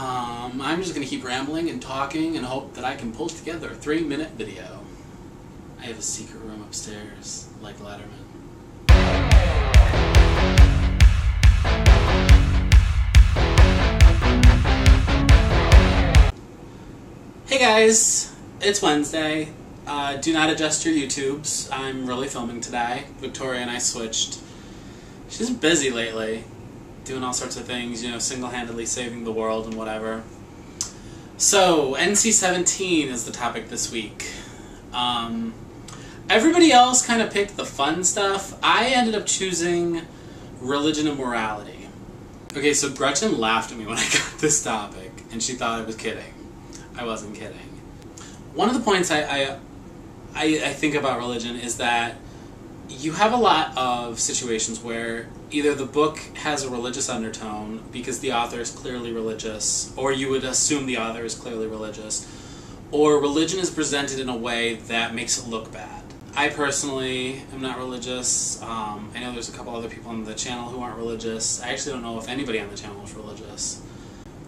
I'm just going to keep rambling and talking and hope that I can pull together a 3-minute video. I have a secret room upstairs, like Letterman. Hey guys, it's Wednesday. Do not adjust your YouTubes. I'm really filming today. Victoria and I switched. She's busy lately, doing all sorts of things, you know, single-handedly saving the world and whatever. So, NC-17 is the topic this week. Everybody else kind of picked the fun stuff. I ended up choosing religion and morality. Okay, so Gretchen laughed at me when I got this topic, and she thought I was kidding. I wasn't kidding. One of the points I think about religion is that you have a lot of situations where either the book has a religious undertone because the author is clearly religious, or you would assume the author is clearly religious, or religion is presented in a way that makes it look bad. I personally am not religious. I know there's a couple other people on the channel who aren't religious. I actually don't know if anybody on the channel is religious.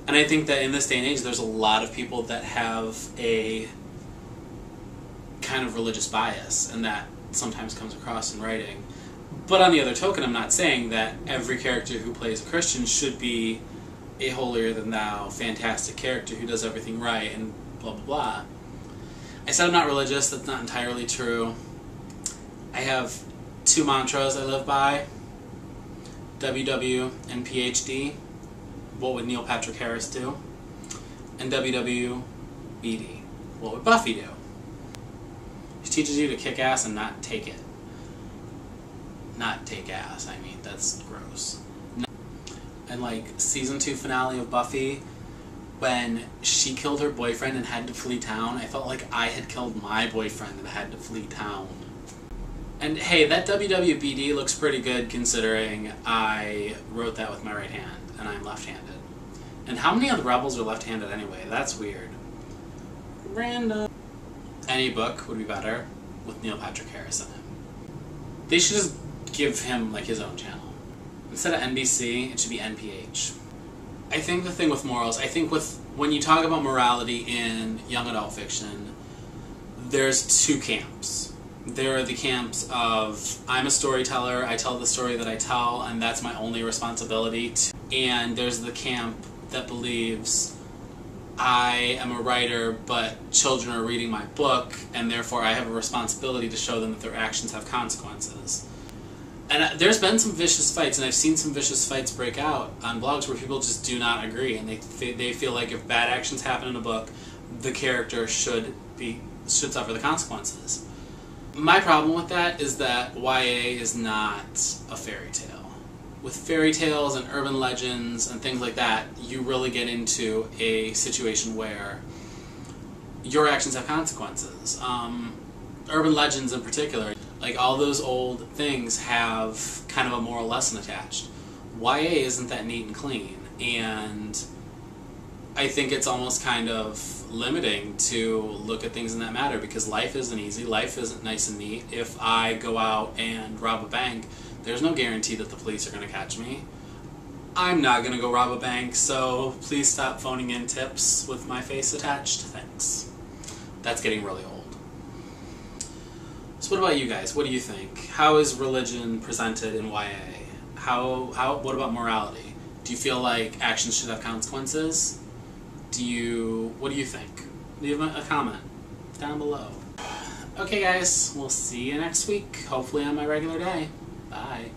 And I think that in this day and age, there's a lot of people that have a kind of religious bias, and that sometimes comes across in writing. But on the other token, I'm not saying that every character who plays a Christian should be a holier-than-thou, fantastic character who does everything right, and blah blah blah. I said I'm not religious. That's not entirely true. I have 2 mantras I live by. WW and PhD. What would Neil Patrick Harris do? And WWBD. What would Buffy do? She teaches you to kick ass and not take it. Not take ass, I mean, that's gross. And like, season 2 finale of Buffy, when she killed her boyfriend and had to flee town, I felt like I had killed my boyfriend and had to flee town. And hey, that WWBD looks pretty good considering I wrote that with my right hand, and I'm left-handed. And how many of the Rebels are left-handed anyway? That's weird. Random. Any book would be better with Neil Patrick Harris in it. They should just give him like his own channel. Instead of NBC, it should be NPH. I think the thing with morals, when you talk about morality in young adult fiction, there's 2 camps. There are the camps of, I'm a storyteller, I tell the story that I tell, and that's my only responsibility. And there's the camp that believes, I am a writer, but children are reading my book, and therefore I have a responsibility to show them that their actions have consequences. And there's been some vicious fights, and I've seen some vicious fights break out on blogs where people just do not agree, and they feel like if bad actions happen in a book, the character should suffer the consequences. My problem with that is that YA is not a fairy tale. With fairy tales and urban legends and things like that, you really get into a situation where your actions have consequences. Urban legends in particular, like all those old things have kind of a moral lesson attached. YA isn't that neat and clean, and I think it's almost kind of limiting to look at things in that matter, because life isn't easy, life isn't nice and neat. If I go out and rob a bank, there's no guarantee that the police are going to catch me. I'm not going to go rob a bank, so please stop phoning in tips with my face attached. Thanks. That's getting really old. So what about you guys? What do you think? How is religion presented in YA? What about morality? Do you feel like actions should have consequences? What do you think? Leave a comment down below. Okay guys, we'll see you next week, hopefully on my regular day. Bye.